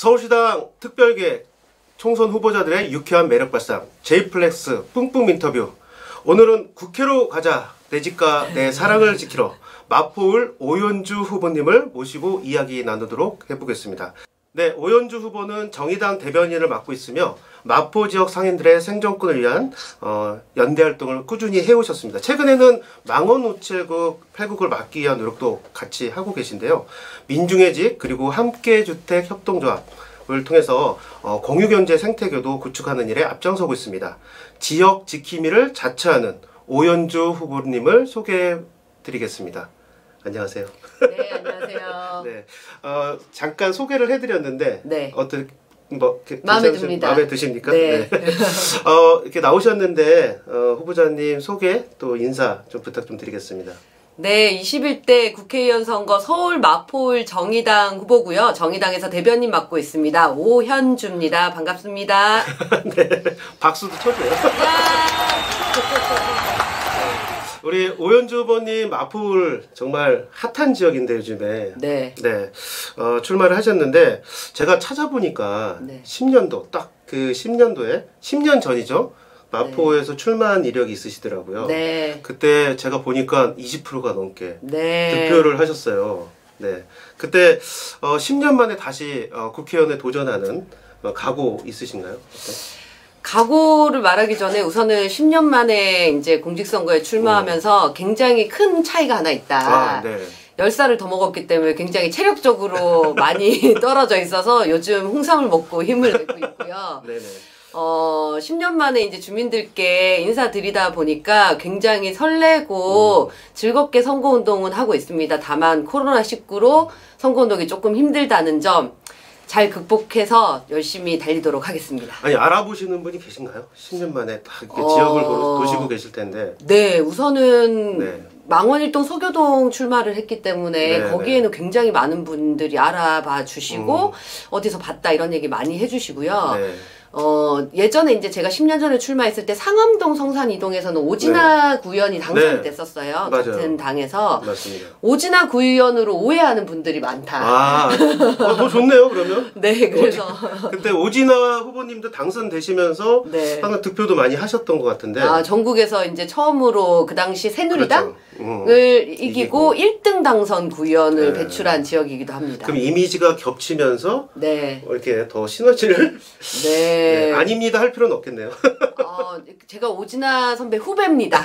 서울시당 특별기획 총선 후보자들의 유쾌한 매력 발상 J플렉스 뿡뿡 인터뷰. 오늘은 국회로 가자, 내 집과 내 사랑을 지키러 마포울 오연주 후보님을 모시고 이야기 나누도록 해보겠습니다. 네, 오연주 후보는 정의당 대변인을 맡고 있으며 마포 지역 상인들의 생존권을 위한 연대활동을 꾸준히 해오셨습니다. 최근에는 망원우체국 폐국을 막기 위한 노력도 같이 하고 계신데요. 민중의 집 그리고 함께주택 협동조합을 통해서 공유경제 생태계도 구축하는 일에 앞장서고 있습니다. 지역 지킴이를 자처하는 오연주 후보님을 소개해 드리겠습니다. 안녕하세요. 네, 안녕하세요. 네, 잠깐 소개를 해드렸는데 네. 어떻게 마음에 듭니다. 마음에 드십니까? 네. 네. 이렇게 나오셨는데 후보자님 소개 또 인사 좀 부탁 좀 드리겠습니다. 네, 21대 국회의원 선거 서울 마포울 정의당 후보고요. 정의당에서 대변인 맡고 있습니다. 오현주입니다. 반갑습니다. 네, 박수도 쳐줘요. 우리 오연주 후보님 마포울 정말 핫한 지역인데 요즘에 네. 네, 출마를 하셨는데 제가 찾아보니까 네. 10년도 딱 그 10년도에 10년 전이죠. 마포에서 출마한 이력이 있으시더라고요. 네. 그때 제가 보니까 20%가 넘게 네. 득표를 하셨어요. 네, 그때 10년 만에 다시 국회의원에 도전하는 각오 있으신가요? 어때? 각오를 말하기 전에 우선은 10년 만에 이제 공직선거에 출마하면서 굉장히 큰 차이가 하나 있다. 네. 10살을 더 먹었기 때문에 굉장히 체력적으로 많이 떨어져 있어서 요즘 홍삼을 먹고 힘을 내고 있고요. 네네. 10년 만에 이제 주민들께 인사드리다 보니까 굉장히 설레고 즐겁게 선거운동은 하고 있습니다. 다만 코로나19로 선거운동이 조금 힘들다는 점 잘 극복해서 열심히 달리도록 하겠습니다. 아니, 알아보시는 분이 계신가요? 10년 만에 다 이렇게 지역을 도시고 계실 텐데. 네, 우선은 네. 망원일동 서교동 출마를 했기 때문에 네, 거기에는 굉장히 많은 분들이 알아봐 주시고 어디서 봤다 이런 얘기 많이 해주시고요. 네. 예전에 이제 제가 10년 전에 출마했을 때 상암동 성산이동에서는 오진아 구의원이 당선이 네. 됐었어요. 맞아요. 같은 당에서. 맞습니다. 오진아 구의원으로 오해하는 분들이 많다. 더 좋네요, 그러면. 네, 그래서. 그때 오진아 후보님도 당선되시면서 네. 항상 득표도 많이 하셨던 것 같은데. 전국에서 이제 처음으로 그 당시 새누리당을 그렇죠. 이기고 1등 당선 구의원을 네. 배출한 지역이기도 합니다. 그럼 이미지가 겹치면서 네. 이렇게 더 시너지를 네. 네, 아닙니다 할 필요는 없겠네요. 제가 오진아 선배 후배입니다.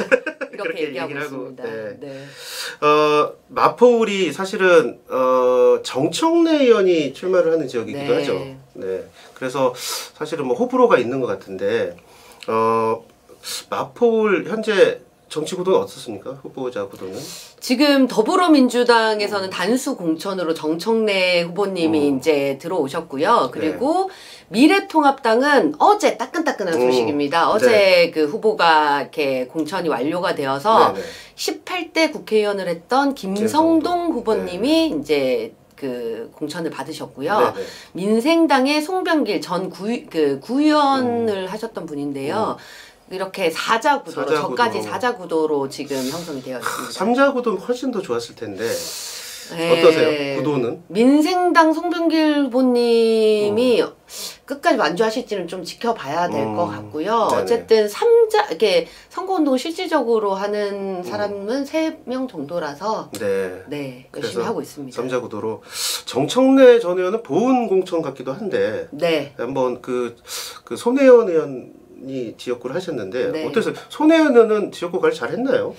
이렇게 그렇게 얘기하고 얘기를 하고, 있습니다. 네. 네. 마포울이 사실은 정청래 의원이 출마를 하는 지역이기도 네. 하죠. 네. 그래서 사실은 뭐 호불호가 있는 것 같은데 마포울 현재 정치 구도는 어떻습니까? 후보자 구도는? 지금 더불어민주당에서는 단수 공천으로 정청래 후보님이 이제 들어오셨고요. 그리고 미래통합당은 어제 따끈따끈한 소식입니다. 어제 네. 그 후보가 이렇게 공천이 완료가 되어서 네네. 18대 국회의원을 했던 김성동 후보님이 이제 그 공천을 받으셨고요. 네네. 민생당의 송병길 전 구의원을 하셨던 분인데요. 이렇게 사자구도로, 저까지 사자구도로 지금 형성이 되어 있습니다. 삼자구도는 훨씬 더 좋았을 텐데 네. 어떠세요? 구도는? 민생당 송병길 후보님이 끝까지 완주하실지는 좀 지켜봐야 될 것 같고요. 네네. 어쨌든 이렇게 선거운동을 실질적으로 하는 사람은 3명 정도라서 네, 열심히 하고 있습니다. 삼자구도로 정청래 전 의원은 보훈 공천 같기도 한데 네. 한번 그 손혜원 의원이 지역구를 하셨는데 네. 어떠세요? 손혜원 의원은 지역구 관리 잘 했나요?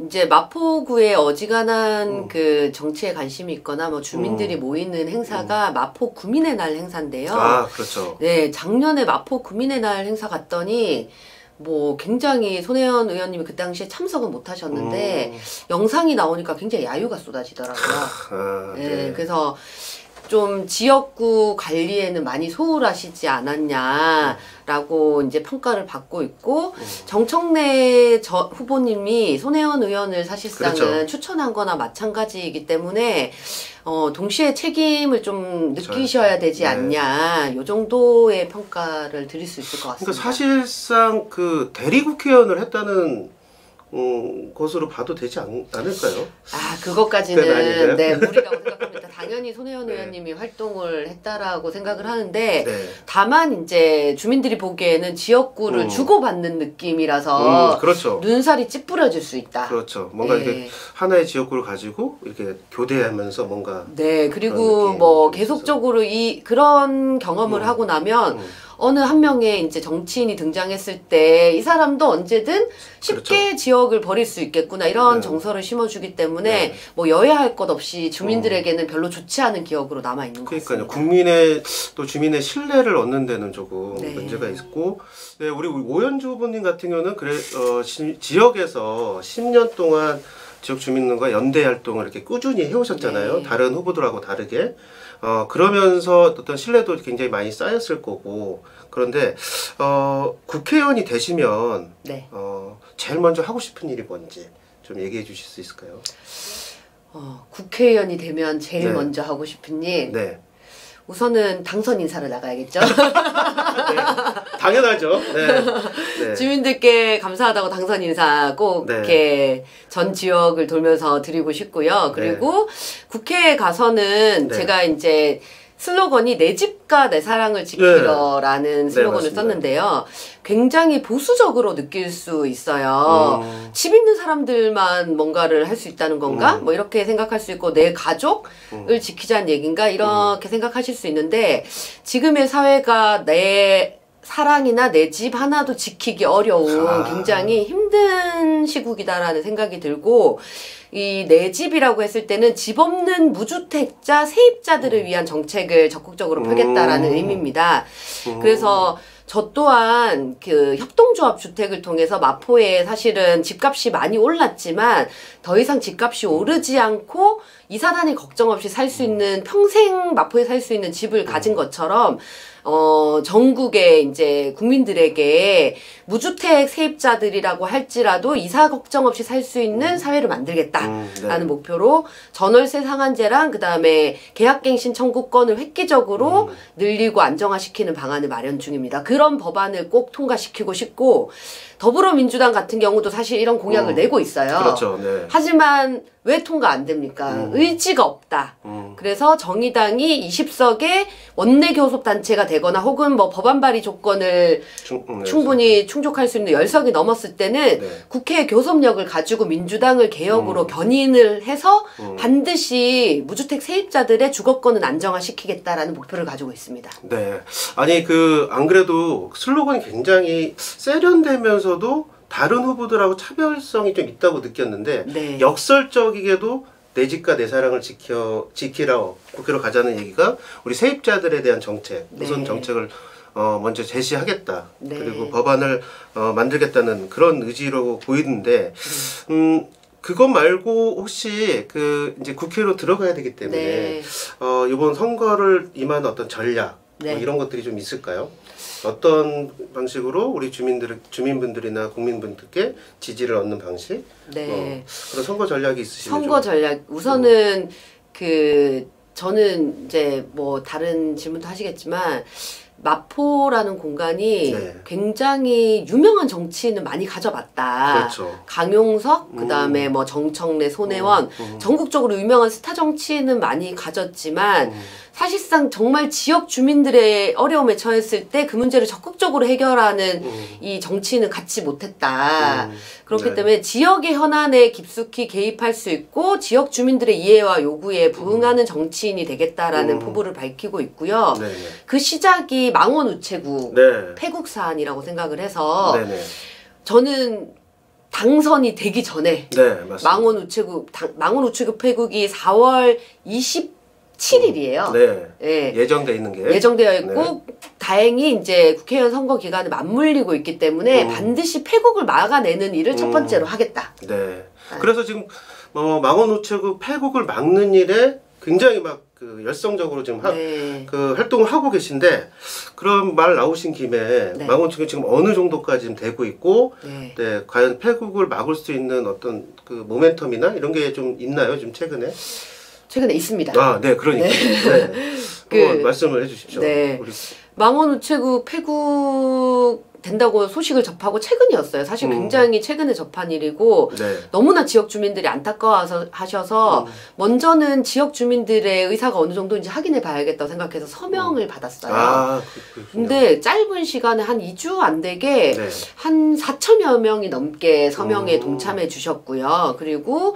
이제 마포구에 어지간한 그 정치에 관심이 있거나 뭐 주민들이 모이는 행사가 마포 구민의 날 행사인데요. 그렇죠. 네, 작년에 마포 구민의 날 행사 갔더니 뭐 굉장히 손혜원 의원님이 그 당시에 참석은 못 하셨는데 영상이 나오니까 굉장히 야유가 쏟아지더라고요. 네, 그래서 좀 지역구 관리에는 많이 소홀하시지 않았냐라고 이제 평가를 받고 있고 정청래 후보님이 손혜원 의원을 사실상은 그렇죠. 추천한 거나 마찬가지이기 때문에 동시에 책임을 좀 느끼셔야 되지 않냐 요 정도의 평가를 드릴 수 있을 것 같습니다. 그러니까 사실상 그 대리국회의원을 했다는 것으로 봐도 되지 않을까요? 그것까지는 네, 무리라고 생각합니다. 당연히 손혜원 네. 의원님이 활동을 했다라고 생각을 하는데 네. 다만 이제 주민들이 보기에는 지역구를 주고받는 느낌이라서 그렇죠. 눈살이 찌푸려질 수 있다. 그렇죠. 뭔가 네. 이렇게 하나의 지역구를 가지고 이렇게 교대하면서 뭔가 네, 그리고 뭐 계속적으로 그런 경험을 하고 나면 어느 한 명의 이제 정치인이 등장했을 때 이 사람도 언제든 쉽게 그렇죠. 지역을 버릴 수 있겠구나 이런 네. 정서를 심어주기 때문에 네. 뭐 여야할 것 없이 주민들에게는 별로 좋지 않은 기억으로 남아 있는 것 그러니까요. 같습니다. 국민의 또 주민의 신뢰를 얻는 데는 조금 네. 문제가 있고, 네, 우리 오연주 후보님 같은 경우는 지역에서 10년 동안 지역 주민들과 연대 활동을 이렇게 꾸준히 해오셨잖아요. 네. 다른 후보들하고 다르게. 그러면서 어떤 신뢰도 굉장히 많이 쌓였을 거고, 그런데 국회의원이 되시면 네. 제일 먼저 하고 싶은 일이 뭔지 좀 얘기해 주실 수 있을까요? 국회의원이 되면 제일 네. 먼저 하고 싶은 일 네. 우선은 당선 인사를 나가야겠죠. 네. 당연하죠. 네. 네. 주민들께 감사하다고 당선 인사 꼭 네. 이렇게 전 지역을 돌면서 드리고 싶고요. 그리고 국회에 가서는 네. 제가 이제 슬로건이 내 집과 내 사랑을 지키러라는 슬로건을 맞습니다. 썼는데요. 굉장히 보수적으로 느낄 수 있어요. 집 있는 사람들만 뭔가를 할 수 있다는 건가? 뭐 이렇게 생각할 수 있고 내 가족을 지키자는 얘기인가? 이렇게 생각하실 수 있는데 지금의 사회가 내 사랑이나 내 집 하나도 지키기 어려운 굉장히 힘든 시국이다라는 생각이 들고 이 내 집이라고 했을 때는 집 없는 무주택자 세입자들을 위한 정책을 적극적으로 펴겠다라는 의미입니다. 그래서 저 또한 그 협동조합 주택을 통해서 마포에 사실은 집값이 많이 올랐지만 더 이상 집값이 오르지 않고 이사 다닐 걱정 없이 살 수 있는 평생 마포에 살 수 있는 집을 가진 것처럼 전국의 이제 국민들에게 무주택 세입자들이라고 할지라도 이사 걱정 없이 살 수 있는 사회를 만들겠다라는 목표로 전월세 상한제랑 그다음에 계약갱신 청구권을 획기적으로 늘리고 안정화시키는 방안을 마련 중입니다. 그런 법안을 꼭 통과시키고 싶고 더불어민주당 같은 경우도 사실 이런 공약을 내고 있어요. 그렇죠. 네. 하지만 왜 통과 안 됩니까? 의지가 없다. 그래서 정의당이 20석의 원내 교섭단체가 되거나 혹은 뭐 법안 발의 조건을 충분히 충족할 수 있는 10석이 넘었을 때는 국회 교섭력을 가지고 민주당을 개혁으로 견인을 해서 반드시 무주택 세입자들의 주거권은 안정화시키겠다라는 목표를 가지고 있습니다. 네. 아니 안 그래도 슬로건이 굉장히 세련되면서도 다른 후보들하고 차별성이 좀 있다고 느꼈는데 네. 역설적이게도 내 집과 내 사랑을 지키라 국회로 가자는 얘기가 우리 세입자들에 대한 정책, 우선 정책을 먼저 제시하겠다. 네. 그리고 법안을 만들겠다는 그런 의지로 보이는데 그것 말고 혹시 이제 국회로 들어가야 되기 때문에 이번 선거를 임하는 어떤 전략 뭐 이런 것들이 좀 있을까요? 어떤 방식으로 우리 주민분들이나 국민분들께 지지를 얻는 방식? 그런 선거 전략이 있으시면 선거 전략 우선은 저는 이제 뭐 다른 질문도 하시겠지만 마포라는 공간이 굉장히 유명한 정치인을 많이 가져봤다. 그렇죠. 강용석, 그다음에 뭐 정청래, 손혜원 전국적으로 유명한 스타 정치인은 많이 가졌지만 사실상 정말 지역 주민들의 어려움에 처했을 때 그 문제를 적극적으로 해결하는 이 정치인은 갖지 못했다. 그렇기 때문에 지역의 현안에 깊숙이 개입할 수 있고 지역 주민들의 이해와 요구에 부응하는 정치인이 되겠다라는 포부를 밝히고 있고요. 그 시작이 망원 우체국 폐국 사안이라고 생각을 해서 저는 당선이 되기 전에 망원 우체국 폐국이 4월 27일이에요. 예정돼 있는 게 예정되어 있고 다행히 이제 국회의원 선거 기간을 맞물리고 있기 때문에 반드시 폐국을 막아내는 일을 첫 번째로 하겠다. 그래서 지금 망원 우체국 폐국을 막는 일에 굉장히 막 열성적으로 지금 활동을 하고 계신데 그런 말 나오신 김에 망원 우체국 지금 어느 정도까지 지금 되고 있고 과연 폐국을 막을 수 있는 어떤 모멘텀이나 이런 게 좀 있나요? 지금 최근에 있습니다. 그러니까. 말씀을 해주십시오. 망원 우체국 폐국 된다고 소식을 접하고 최근이었어요. 사실 굉장히 최근에 접한 일이고 네. 너무나 지역 주민들이 안타까워서 하셔서 먼저는 지역 주민들의 의사가 어느 정도인지 확인해 봐야겠다고 생각해서 서명을 받았어요. 아, 근데 짧은 시간에 한 2주 안 되게 네. 한 4천여 명이 넘게 서명에 동참해 주셨고요. 그리고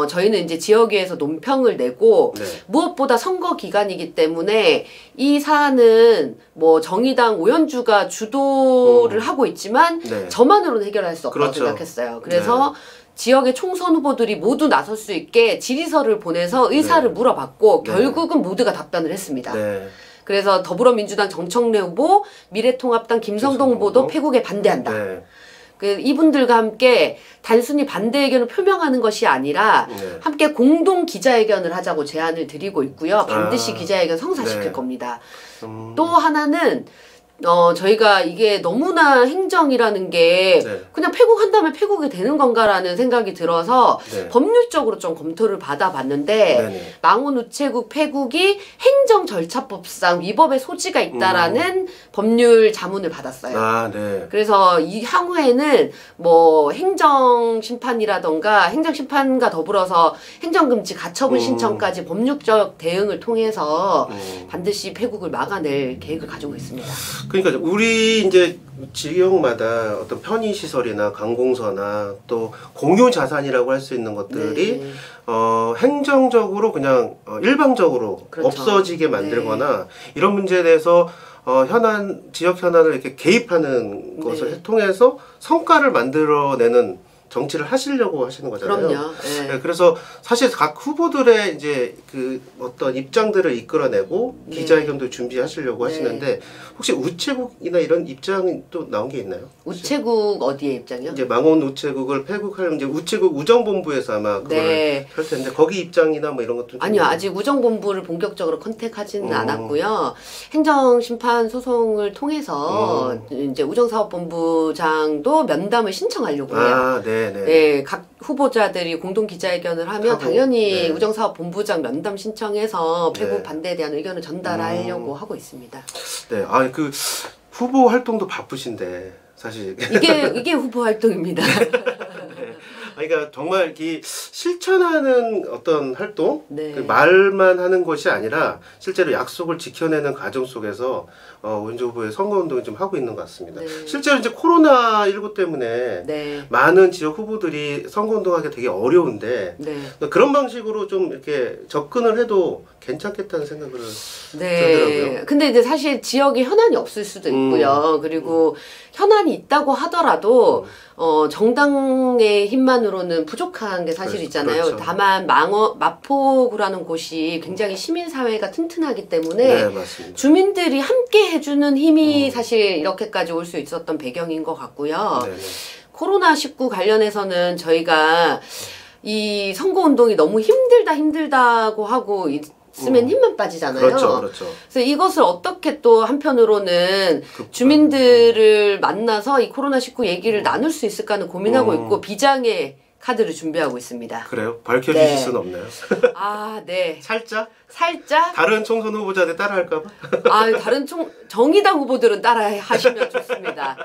저희는 이제 지역위에서 논평을 내고 네. 무엇보다 선거 기간이기 때문에 이 사안은 뭐 정의당 오연주가 주도를 하고 있지만 네. 저만으로는 해결할 수 없다고 그렇죠. 생각했어요. 그래서 지역의 총선 후보들이 모두 나설 수 있게 질의서를 보내서 의사를 물어봤고 결국은 모두가 답변을 했습니다. 네. 그래서 더불어민주당 정청래 후보, 미래통합당 김성동 후보도 폐국에 반대한다. 네. 이분들과 함께 단순히 반대 의견을 표명하는 것이 아니라 함께 공동 기자회견을 하자고 제안을 드리고 있고요. 반드시 기자회견 성사시킬 겁니다. 또 하나는 저희가 이게 너무나 행정이라는 게 그냥 폐국한 다음에 폐국이 되는 건가라는 생각이 들어서 법률적으로 좀 검토를 받아봤는데 망원 우체국 폐국이 행정절차법상 위법의 소지가 있다라는 법률 자문을 받았어요. 아, 네. 그래서 이 향후에는 뭐 행정심판이라던가 행정심판과 더불어서 행정금지 가처분 신청까지 법률적 대응을 통해서 반드시 폐국을 막아낼 계획을 가지고 있습니다. 그러니까 우리 이제 지역마다 어떤 편의 시설이나 관공서나 또 공유 자산이라고 할 수 있는 것들이 행정적으로 그냥 일방적으로 없어지게 만들거나 이런 문제에 대해서 지역 현안을 이렇게 개입하는 것을 통해서 성과를 만들어내는 정치를 하시려고 하시는 거잖아요. 그럼요. 네, 그래서 사실 각 후보들의 이제 그 어떤 입장들을 이끌어내고 기자회견도 준비하시려고 하시는데 혹시 우체국이나 이런 입장이 또 나온 게 있나요? 우체국 어디에 입장이요? 이제 망원 우체국을 폐국하려면 이제 우체국 우정본부에서 아마 그걸 할 텐데 거기 입장이나 뭐 이런 것도 아니요, 아직 우정본부를 본격적으로 컨택하지는 않았고요. 행정심판 소송을 통해서 이제 우정사업본부장도 면담을 신청하려고 해요. 아, 네. 네, 각 후보자들이 공동 기자회견을 하면 당연히 우정사업본부장 면담 신청해서 폐국 반대에 대한 의견을 전달하려고 하고 있습니다. 네, 그 후보 활동도 바쁘신데 사실 이게 후보 활동입니다. 그러니까 정말 이 실천하는 어떤 활동, 그 말만 하는 것이 아니라 실제로 약속을 지켜내는 과정 속에서 오연주 후보의 선거운동을 좀 하고 있는 것 같습니다. 실제로 이제 코로나19 때문에 많은 지역 후보들이 선거운동하기 되게 어려운데 그런 방식으로 좀 이렇게 접근을 해도 괜찮겠다는 생각을 들더라고요. 근데 이제 사실 지역에 현안이 없을 수도 있고요. 그리고 현안이 있다고 하더라도 정당의 힘만으로는 부족한 게 사실이잖아요. 그렇죠. 다만 마포구라는 곳이 굉장히 시민사회가 튼튼하기 때문에 주민들이 함께 해주는 힘이 사실 이렇게까지 올 수 있었던 배경인 것 같고요. 코로나19 관련해서는 저희가 이 선거운동이 너무 힘들다고 하고 쓰면 힘만 빠지잖아요. 그렇죠. 그래서 이것을 어떻게 또 한편으로는 주민들을 만나서 이 코로나19 얘기를 나눌 수 있을까는 고민하고 있고 비장의 카드를 준비하고 있습니다. 그래요? 밝혀주실 수는 없나요? 아, 네. 살짝? 다른 총선 후보자들 따라할까봐? 다른 정의당 후보들은 따라 하시면 좋습니다.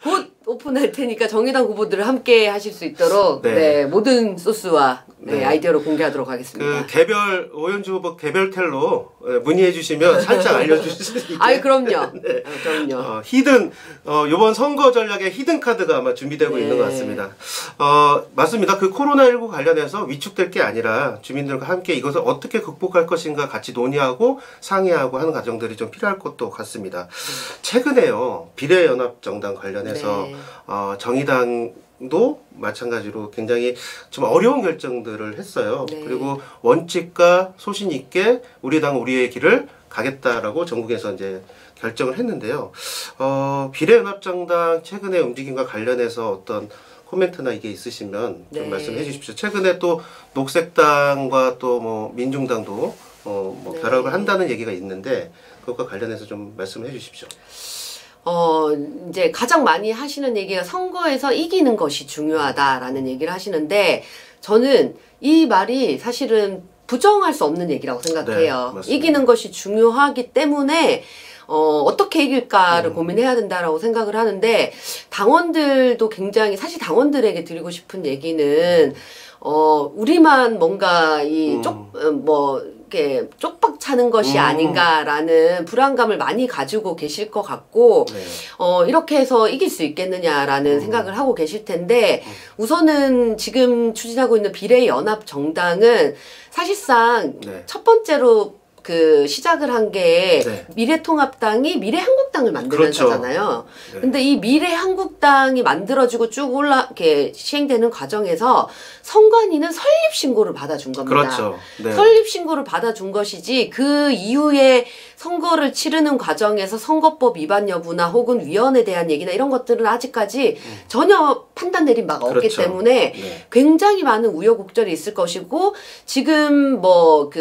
곧 오픈할 테니까 정의당 후보들을 함께 하실 수 있도록 모든 소스와 아이디어를 공개하도록 하겠습니다. 그 오연주 후보 개별 텔로 문의해 주시면 살짝 알려주실 수 있게. 그럼요. 그럼요. 이번 선거 전략에 히든 카드가 아마 준비되고 있는 것 같습니다. 맞습니다. 그 코로나19 관련해서 위축될 게 아니라 주민들과 함께 이것을 어떻게 극복할 것인가 같이 논의하고 상의하고 하는 과정들이 좀 필요할 것도 같습니다. 최근에요. 비례연합정당 관련해서 정의당도 마찬가지로 굉장히 좀 어려운 결정들을 했어요. 그리고 원칙과 소신 있게 우리 당 우리의 길을 가겠다라고 전국에서 이제 결정을 했는데요. 비례연합정당 최근의 움직임과 관련해서 어떤 코멘트나 이게 있으시면 좀 말씀해 주십시오. 최근에 또 녹색당과 또 뭐 민중당도 결합을 한다는 얘기가 있는데 그것과 관련해서 좀 말씀해 주십시오. 이제 가장 많이 하시는 얘기가 선거에서 이기는 것이 중요하다라는 얘기를 하시는데 저는 이 말이 사실은 부정할 수 없는 얘기라고 생각해요. 이기는 것이 중요하기 때문에 어떻게 이길까를 고민해야 된다라고 생각을 하는데, 당원들도 굉장히, 사실 당원들에게 드리고 싶은 얘기는 우리만 뭔가 이렇게 쪽박 차는 것이 아닌가라는 불안감을 많이 가지고 계실 것 같고, 네. 이렇게 해서 이길 수 있겠느냐라는 생각을 하고 계실 텐데, 우선은 지금 추진하고 있는 비례연합정당은 사실상 네. 첫 번째로 시작을 한 게 네. 미래통합당이 미래한국당을 만들면서잖아요. 네. 근데 이 미래한국당이 만들어지고 쭉 이렇게 시행되는 과정에서 선관위는 설립신고를 받아준 겁니다. 그렇죠. 네. 설립신고를 받아준 것이지, 그 이후에 선거를 치르는 과정에서 선거법 위반 여부나 혹은 위헌에 대한 얘기나 이런 것들은 아직까지 전혀 판단 내린 바가 없기 그렇죠. 때문에 네. 굉장히 많은 우여곡절이 있을 것이고, 지금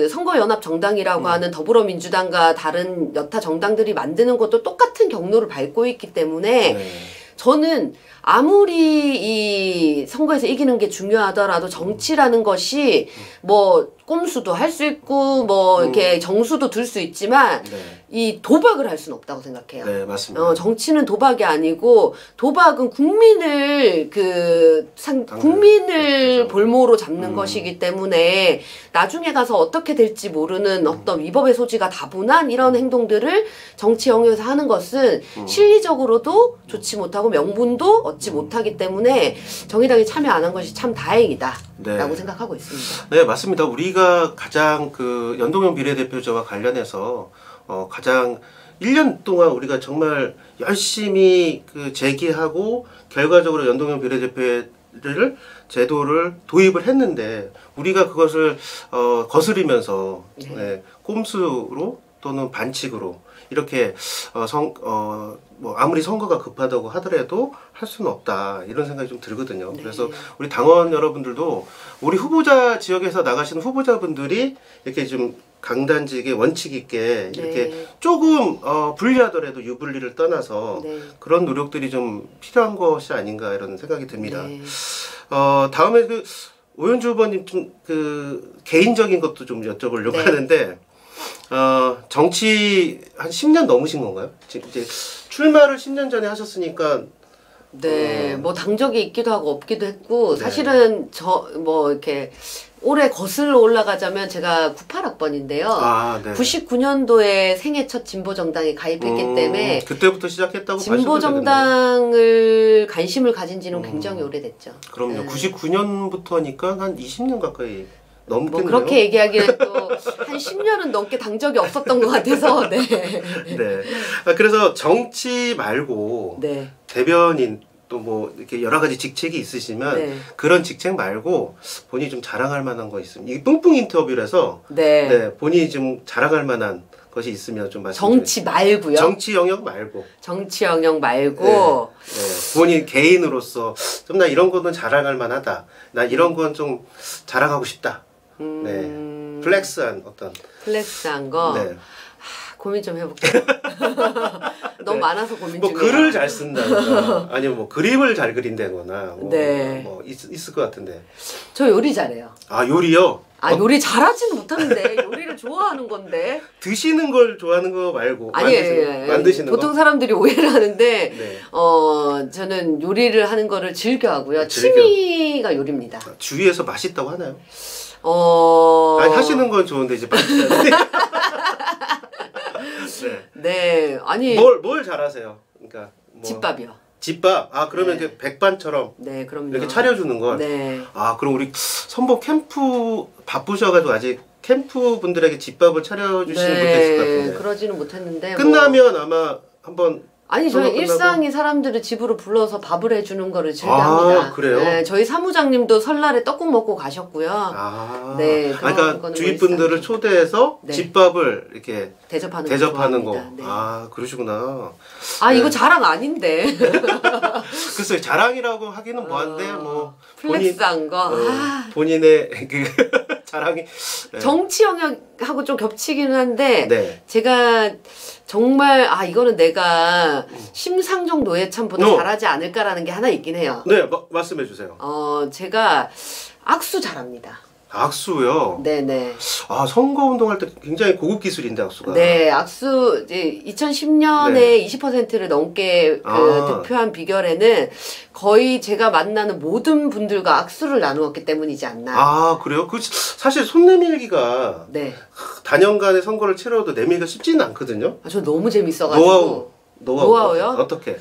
선거연합정당이라고 하는 더불어민주당과 다른 여타 정당들이 만드는 것도 똑같은 경로를 밟고 있기 때문에 네. 저는 아무리 이 선거에서 이기는 게 중요하더라도 정치라는 것이 꼼수도 할 수 있고 이렇게 정수도 들 수 있지만 네. 이 도박을 할 수는 없다고 생각해요. 네, 맞습니다. 정치는 도박이 아니고, 도박은 국민을 국민을 볼모로 잡는 것이기 때문에 나중에 가서 어떻게 될지 모르는 어떤 위법의 소지가 다분한 이런 행동들을 정치 영역에서 하는 것은 실리적으로도 좋지 못하고 명분도 얻지 못하기 때문에 정의당이 참여 안 한 것이 참 다행이다 라고 생각하고 있습니다. 네, 맞습니다. 우리가 가장 연동형 비례대표제와 관련해서 가장 1년 동안 우리가 정말 열심히 제기하고 결과적으로 연동형 비례대표를 제도를 도입을 했는데, 우리가 그것을 거스르면서 네, 꼼수로 또는 반칙으로 이렇게 아무리 선거가 급하다고 하더라도 할 수는 없다, 이런 생각이 좀 들거든요. 네. 그래서 우리 당원 여러분들도 우리 후보자 지역에서 나가시는 후보자분들이 이렇게 좀 강단지게 원칙 있게 이렇게 네. 조금 불리하더라도 유불리를 떠나서 네. 그런 노력들이 좀 필요한 것이 아닌가, 이런 생각이 듭니다. 네. 다음에 오연주 후보님 좀 개인적인 것도 좀 여쭤보려고 네. 하는데, 정치 한 10년 넘으신 건가요? 이제 출마를 10년 전에 하셨으니까. 네, 당적이 있기도 하고 없기도 했고, 네. 사실은 이렇게 올해 거슬러 올라가자면 제가 98학번인데요. 아, 네. 99년도에 생애 첫 진보정당에 가입했기 때문에 그때부터 시작했다고 봐주셔도 되겠네요. 진보정당을 관심을 가진 지는 굉장히 오래됐죠. 그럼요. 네. 99년부터니까 한 20년 가까이 넘겠네요. 그렇게 얘기하기에는 또 한 10년은 넘게 당적이 없었던 것 같아서. 네. 네. 그래서 정치 말고 네. 대변인 또 이렇게 여러 가지 직책이 있으시면 네. 그런 직책 말고 본인이 좀 자랑할 만한 거 있으면, 이 뿡뿡 인터뷰라서 네. 네, 본인이 좀 자랑할 만한 것이 있으면 좀 말씀해 주세요. 정치 말고요. 정치 영역 말고. 정치 영역 말고. 네. 본인 개인으로서 좀 나 이런 거는 자랑할 만하다. 나 이런 건 좀 자랑하고 싶다. 네. 플렉스한 어떤. 플렉스한 거. 네. 고민 좀 해볼게요. 너무 네. 많아서 고민 중이에요. 글을 잘 쓴다거나 아니면 그림을 잘 그린다거나 네. 있을 것 같은데. 저 요리 잘해요. 아, 요리요? 요리 잘하지는 못하는데 요리를 좋아하는 건데. 드시는 걸 좋아하는 거 말고 아니에요. 만드시는 거? 보통 사람들이 오해를 하는데 네. 저는 요리를 하는 거를 즐겨 하고요. 즐겨. 취미가 요리입니다. 주위에서 맛있다고 하나요? 아니, 하시는 건 좋은데 이제 맛있다는데. 네. 아니. 뭘 잘하세요? 그러니까 집밥이요. 집밥. 그러면 네. 이제 백반처럼 네, 그럼요. 이렇게 차려주는 걸. 네. 그럼 우리 선보 캠프 바쁘셔가지고 아직 캠프 분들에게 집밥을 차려주시는 분도 있을 것 같은데. 그러지는 못했는데. 끝나면 아마 한번. 아니, 저희 일상이 사람들을 집으로 불러서 밥을 해주는 거를 즐겨합니다. 그래요? 네, 저희 사무장님도 설날에 떡국 먹고 가셨고요. 네. 그러니까 주위 분들을 초대해서 네. 집밥을 이렇게 대접하는 거. 네. 그러시구나. 네. 이거 자랑 아닌데. 글쎄요, 자랑이라고 하기는 뭐한데 플렉스한 거. 본인의 자랑이. 네. 정치 영역하고 좀 겹치기는 한데 네. 제가 정말 이거는 내가 심상정 노예찬보다 잘하지 않을까라는 게 하나 있긴 해요. 네, 말씀해 주세요. 제가 악수 잘합니다. 악수요? 네네. 아, 선거운동할 때 굉장히 고급 기술인데, 악수가. 네, 악수, 이제 2010년에 네. 20%를 넘게 득표한 비결에는 거의 제가 만나는 모든 분들과 악수를 나누었기 때문이지 않나. 아, 그래요? 그, 사실 손 내밀기가 네. 단연간의 선거를 치러도 내밀기가 쉽지는 않거든요? 아, 저 너무 재밌어가지고. 노하우요? 어떻게?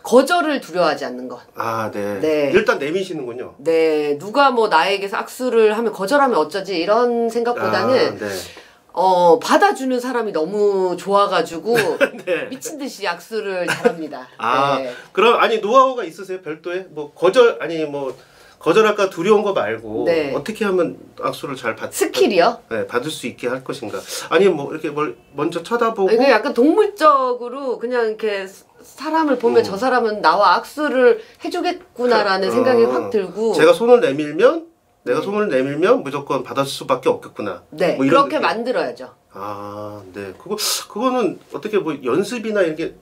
거절을 두려워하지 않는 것. 아, 네. 네. 일단 내미시는군요. 네, 누가 뭐 나에게서 악수를 하면 거절하면 어쩌지 이런 생각보다는 아, 네. 받아주는 사람이 너무 좋아가지고 네. 미친 듯이 악수를 잘합니다. 아, 네. 그럼 아니 노하우가 있으세요? 별도의? 뭐 거절할까 두려운 거 말고 네. 어떻게 하면 악수를 잘 스킬이요? 네, 받을 수 있게 할 것인가? 아니면 뭐 이렇게 뭘 먼저 쳐다보고 이게 약간 동물적으로 그냥 이렇게 사람을 보면 저 사람은 나와 악수를 해주겠구나라는 생각이 확 들고 제가 손을 내밀면 내가 손을 내밀면 무조건 받을 수밖에 없겠구나. 네, 뭐 이런 그렇게 느낌. 만들어야죠. 아, 네. 그거는 어떻게 뭐 연습이나 이렇게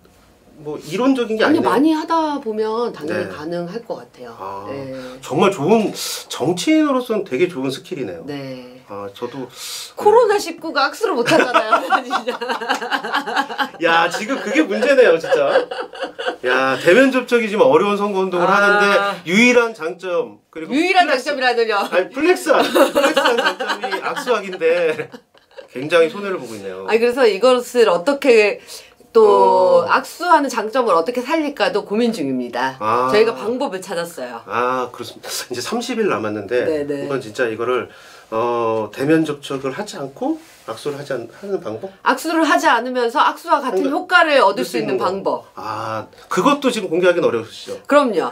뭐 이론적인 게 아니 아니네요. 많이 하다 보면 당연히 네. 가능할 것 같아요. 아, 네. 정말 좋은 정치인으로서는 되게 좋은 스킬이네요. 네. 아, 저도 코로나19가 악수를 못 하잖아요. 진짜. 야, 지금 그게 문제네요, 진짜. 야, 대면 접촉이 지금 어려운 선거운동을 하는데 유일한 장점 그리고 유일한 장점이라더니요. 아니 플렉스한 장점이 악수하기인데 굉장히 손해를 보고 있네요. 아니 그래서 이것을 어떻게 또 악수하는 장점을 어떻게 살릴까도 고민 중입니다. 아. 저희가 방법을 찾았어요. 아, 그렇습니다. 이제 30일 남았는데 네네. 이건 진짜 이거를 대면 접촉을 하지 않고 악수를 하는 방법? 악수를 하지 않으면서 악수와 같은 효과를 얻을 수 있는 거. 방법. 아, 그것도 지금 공개하기는 어려우시죠? 그럼요.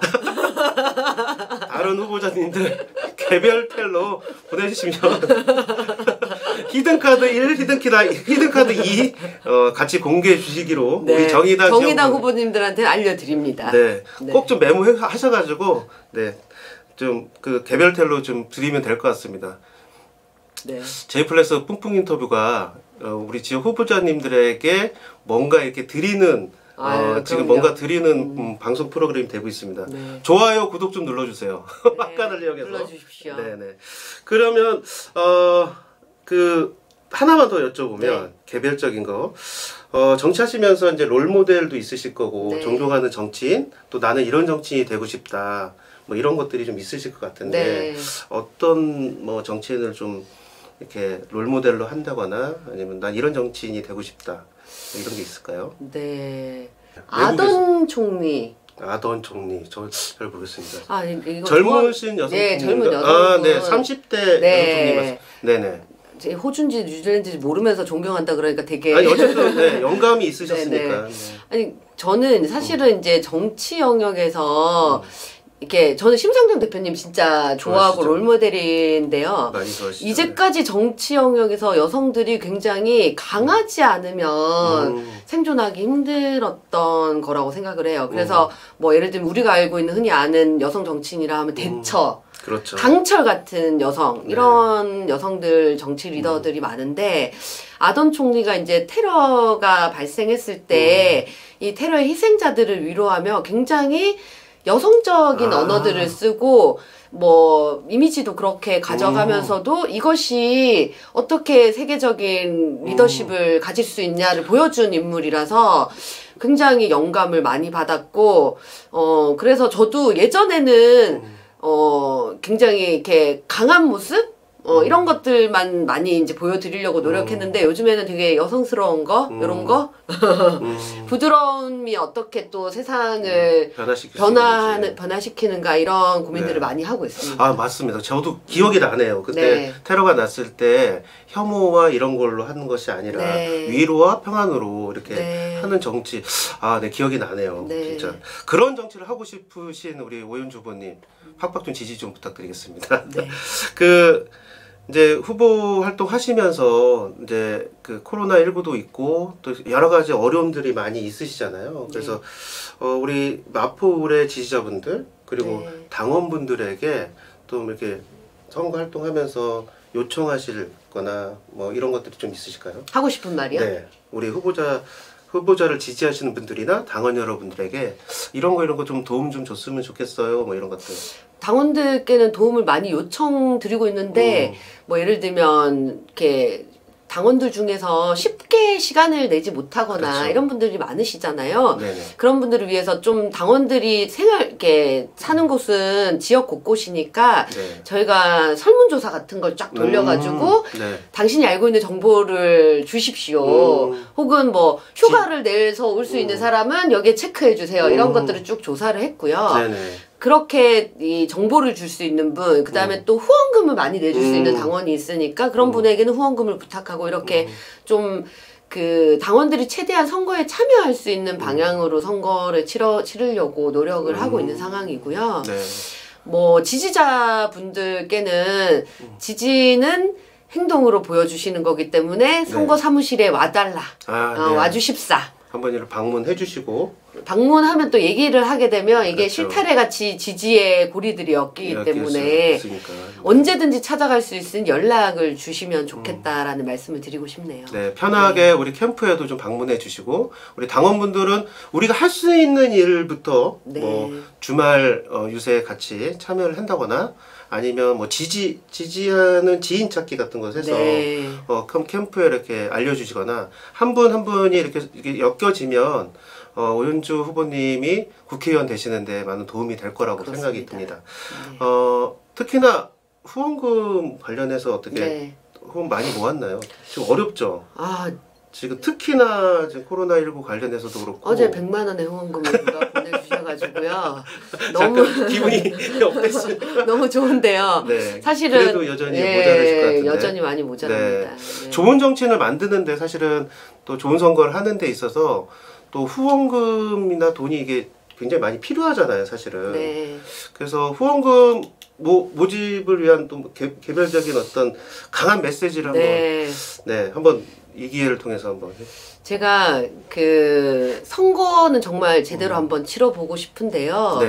다른 후보자님들 개별 텔로 보내주시면 히든카드 1, 히든카드 2 같이 공개해 주시기로 네. 우리 정의당 후보님들한테 알려드립니다. 네, 네. 꼭 좀 메모하셔가지고 네, 좀 그 개별 텔로 좀 드리면 될 것 같습니다. 네. 제이플렉스 뿡뿡 인터뷰가 우리 지역 후보자님들에게 뭔가 이렇게 드리는 지금 뭔가 드리는 방송 프로그램이 되고 있습니다. 네. 좋아요, 구독 좀 눌러주세요. 네. 막간을 이용해서 눌러주십시오. 네네. 그러면 그 하나만 더 여쭤보면 네. 개별적인 거. 정치하시면서 이제 롤 모델도 있으실 거고 네. 존경하는 정치인 또 나는 이런 정치인이 되고 싶다. 뭐 이런 것들이 좀 있으실 것 같은데 네. 어떤 뭐 정치인을 좀 이렇게 롤 모델로 한다거나 아니면 난 이런 정치인이 되고 싶다. 뭐 이런 게 있을까요? 네. 외국에서- 아던 총리. 아던 총리 잘 모르겠습니다. 아, 이거 젊으신 여성 네, 총리인가? 젊은 여성분. 아, 네, 30대 네. 여성 총리 맞습니다. 네네. 제 호주인지 뉴질랜드인지 모르면서 존경한다 그러니까 되게 아니 어쨌든 네, 영감이 있으셨으니까. 네. 아니 저는 사실은 이제 정치 영역에서 이렇게 저는 심상정 대표님 진짜 좋아하고 좋아하시죠. 롤모델인데요. 많이 좋아하시죠. 이제까지 정치 영역에서 여성들이 굉장히 강하지 않으면 생존하기 힘들었던 거라고 생각을 해요. 그래서 뭐 예를 들면 우리가 알고 있는 흔히 아는 여성 정치인이라 하면 대처, 그렇죠. 강철 같은 여성 네. 이런 여성들 정치 리더들이 많은데 아던 총리가 이제 테러가 발생했을 때 이 테러의 희생자들을 위로하며 굉장히 여성적인 언어들을 쓰고 뭐 이미지도 그렇게 가져가면서도 이것이 어떻게 세계적인 리더십을 가질 수 있냐를 보여준 인물이라서 굉장히 영감을 많이 받았고 그래서 저도 예전에는 굉장히 이렇게 강한 모습 이런 것들만 많이 이제 보여드리려고 노력했는데 요즘에는 되게 여성스러운 거 이런 거 부드러움이 어떻게 또 세상을 변화시키는가 이런 고민들을 네. 많이 하고 있습니다. 아 맞습니다. 저도 기억이 나네요. 그때 네. 테러가 났을 때 혐오와 이런 걸로 하는 것이 아니라 네. 위로와 평안으로 이렇게 네. 하는 정치. 아, 네 기억이 나네요. 네. 진짜 그런 정치를 하고 싶으신 우리 오윤주 후보님 팍팍 좀 지지 좀 부탁드리겠습니다. 네. 이제 후보 활동하시면서 이제 그 코로나19도 있고 또 여러 가지 어려움들이 많이 있으시잖아요. 그래서 우리 마포울의 지지자분들 그리고 네. 당원분들에게 또 이렇게 선거 활동하면서 요청하실 거나 뭐 이런 것들이 좀 있으실까요? 하고 싶은 말이요? 네. 우리 후보자 후보자를 지지하시는 분들이나 당원 여러분들에게 이런 거 좀 도움 좀 줬으면 좋겠어요. 뭐 이런 것들. 당원들께는 도움을 많이 요청드리고 있는데 뭐 예를 들면 이렇게 당원들 중에서 쉽게 시간을 내지 못하거나 그렇죠. 이런 분들이 많으시잖아요. 네네. 그런 분들을 위해서 좀 당원들이 이렇게 사는 곳은 지역 곳곳이니까 네. 저희가 설문조사 같은 걸 쫙 돌려가지고 네. 당신이 알고 있는 정보를 주십시오. 혹은 뭐 휴가를 내서 올 수 있는 사람은 여기에 체크해 주세요. 이런 것들을 쭉 조사를 했고요. 네네. 그렇게 이 정보를 줄 수 있는 분, 그 다음에 또 후원금을 많이 내줄 수 있는 당원이 있으니까 그런 분에게는 후원금을 부탁하고 이렇게 좀 그 당원들이 최대한 선거에 참여할 수 있는 방향으로 선거를 치르려고 노력을 하고 있는 상황이고요. 네. 뭐 지지자분들께는 지지는 행동으로 보여주시는 거기 때문에 선거 사무실에 와달라, 네. 와주십사. 한번 이렇게 방문해 주시고 방문하면 또 얘기를 하게 되면 이게 그렇죠. 실타래같이 지지의 고리들이 엮이기 때문에 언제든지 찾아갈 수 있는 연락을 주시면 좋겠다라는 말씀을 드리고 싶네요. 네, 편하게 우리 캠프에도 좀 방문해 주시고 우리 당원분들은 우리가 할 수 있는 일부터 뭐 주말 유세에 같이 참여를 한다거나 아니면 뭐 지지하는 지인 찾기 같은 것 해서 캠프에 이렇게 알려주시거나 한 분 한 분이 이렇게 엮여지면 오연주 후보님이 국회의원 되시는데 많은 도움이 될 거라고 생각이 듭니다. 특히나 후원금 관련해서 어떻게 후원 많이 모았나요? 지금 어렵죠? 지금 특히나 지금 코로나19 관련해서도 그렇고 어제 100만 원의 후원금을 누가 보내주셔가지고요. 너무 기분이 업됐어요. 너무 좋은데요. 네, 사실은 그래도 여전히 모자라실 것 같은데. 여전히 많이 모자랍니다. 네. 좋은 정치인을 만드는데 사실은 또 좋은 선거를 하는 데 있어서 또 후원금이나 돈이 이게 굉장히 많이 필요하잖아요, 사실은. 그래서 후원금 모집을 위한 또 개별적인 어떤 강한 메시지를 한번 이 기회를 통해서 한번 제가 그 선거는 정말 제대로 한번 치러보고 싶은데요.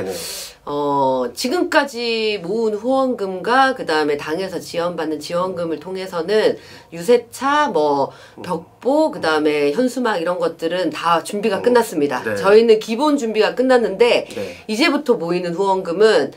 지금까지 모은 후원금과 그 다음에 당에서 지원받는 지원금을 통해서는 유세차, 뭐 벽보, 그 다음에 현수막 이런 것들은 다 준비가 끝났습니다. 저희는 기본 준비가 끝났는데 이제부터 모이는 후원금은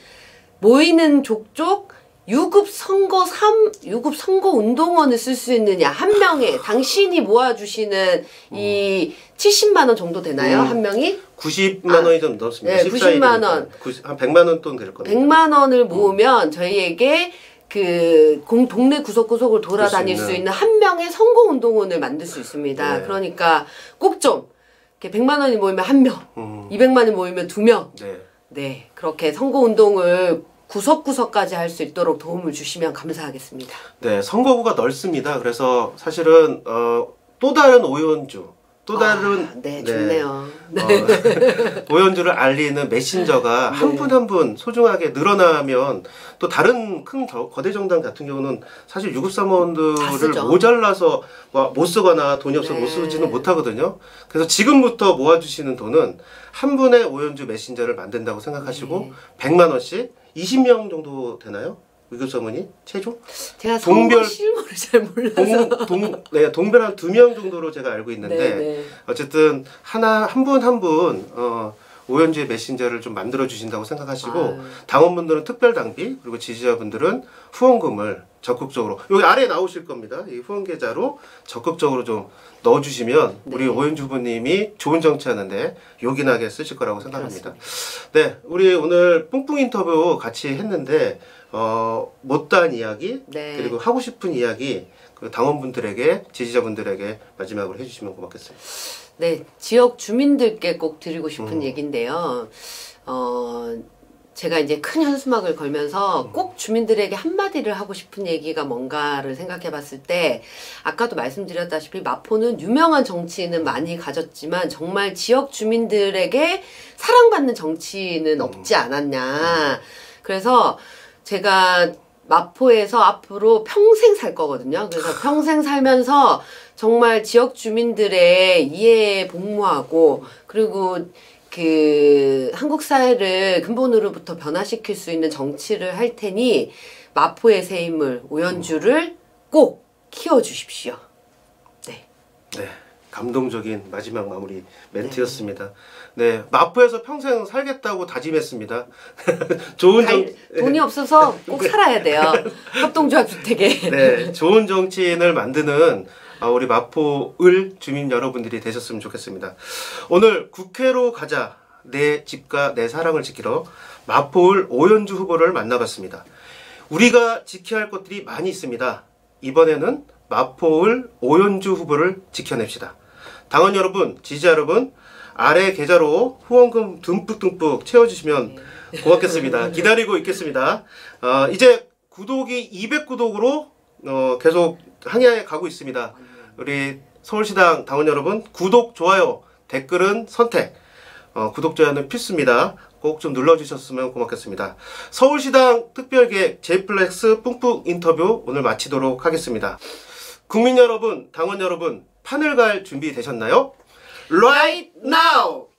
모이는 족족 유급 선거 운동원을 쓸 수 있느냐, 한 명에 당신이 모아주시는 이 70만 원 정도 되나요? 한 명이? 90만 원이 좀 넘습니다. 네, 90만 원. 한 100만 원 돈 될 겁니다. 100만 원을 모으면 저희에게 그 동네 구석구석을 돌아다닐 수 있는 한 명의 선거 운동원을 만들 수 있습니다. 그러니까 꼭 좀 100만 원이 모이면 한 명, 200만 원이 모이면 2명. 네, 그렇게 선거 운동을 구석구석까지 할 수 있도록 도움을 주시면 감사하겠습니다. 네, 선거구가 넓습니다. 그래서 사실은 또 다른 오연주, 또 다른 좋네요. 오연주를 알리는 메신저가 한 분 한 분 소중하게 늘어나면 또 다른 큰 거대 정당 같은 경우는 사실 유급 사무원들을 모자라서 못 쓰거나 돈이 없어서 못 쓰지는 못하거든요. 그래서 지금부터 모아주시는 돈은 한 분의 오연주 메신저를 만든다고 생각하시고 100만 원씩 20명 정도 되나요? 유급 사무원이 최종? 제가 선거 실무를 잘 몰라서 동별 한 2명 정도로 제가 알고 있는데 어쨌든 한 분 한 분 오연주의 메신저를 좀 만들어 주신다고 생각하시고 당원분들은 특별 당비 그리고 지지자분들은 후원금을 적극적으로 여기 아래에 나오실 겁니다. 이 후원 계좌로 적극적으로 좀 넣어주시면 우리 오연주 후보님이 좋은 정치하는데 요긴하게 쓰실 거라고 생각합니다. 네, 우리 오늘 뿡뿡 인터뷰 같이 했는데 못다한 이야기 그리고 하고 싶은 이야기 그 당원분들에게 지지자분들에게 마지막으로 해주시면 고맙겠습니다. 네, 지역 주민들께 꼭 드리고 싶은 얘기인데요. 제가 이제 큰 현수막을 걸면서 꼭 주민들에게 한마디를 하고 싶은 얘기가 뭔가를 생각해 봤을 때 아까도 말씀드렸다시피 마포는 유명한 정치인은 많이 가졌지만 정말 지역 주민들에게 사랑받는 정치인은 없지 않았냐. 그래서 제가 마포에서 앞으로 평생 살 거거든요. 그래서 평생 살면서 정말 지역 주민들의 이해에 복무하고 그리고 그 한국 사회를 근본으로부터 변화시킬 수 있는 정치를 할 테니 마포의 새 인물 오연주를 꼭 키워주십시오. 네. 네. 감동적인 마지막 마무리 멘트였습니다. 네, 마포에서 평생 살겠다고 다짐했습니다. 좋은 돈이 없어서 꼭 살아야 돼요. 협동조합주택에. 네, 좋은 정치인을 만드는 우리 마포을 주민 여러분들이 되셨으면 좋겠습니다. 오늘 국회로 가자, 내 집과 내 사랑을 지키러 마포을 오연주 후보를 만나봤습니다. 우리가 지켜야 할 것들이 많이 있습니다. 이번에는 마포을 오연주 후보를 지켜냅시다. 당원 여러분, 지지자 여러분, 아래 계좌로 후원금 듬뿍듬뿍 채워주시면 고맙겠습니다. 기다리고 있겠습니다. 이제 구독이 200구독으로 계속 항해해 가고 있습니다. 우리 서울시당 당원 여러분, 구독, 좋아요, 댓글은 선택, 구독, 좋아요는 필수입니다. 꼭 좀 눌러주셨으면 고맙겠습니다. 서울시당 특별계획 J플렉스 뿡뿡 인터뷰 오늘 마치도록 하겠습니다. 국민 여러분, 당원 여러분, 판을 갈 준비 되셨나요? Right now!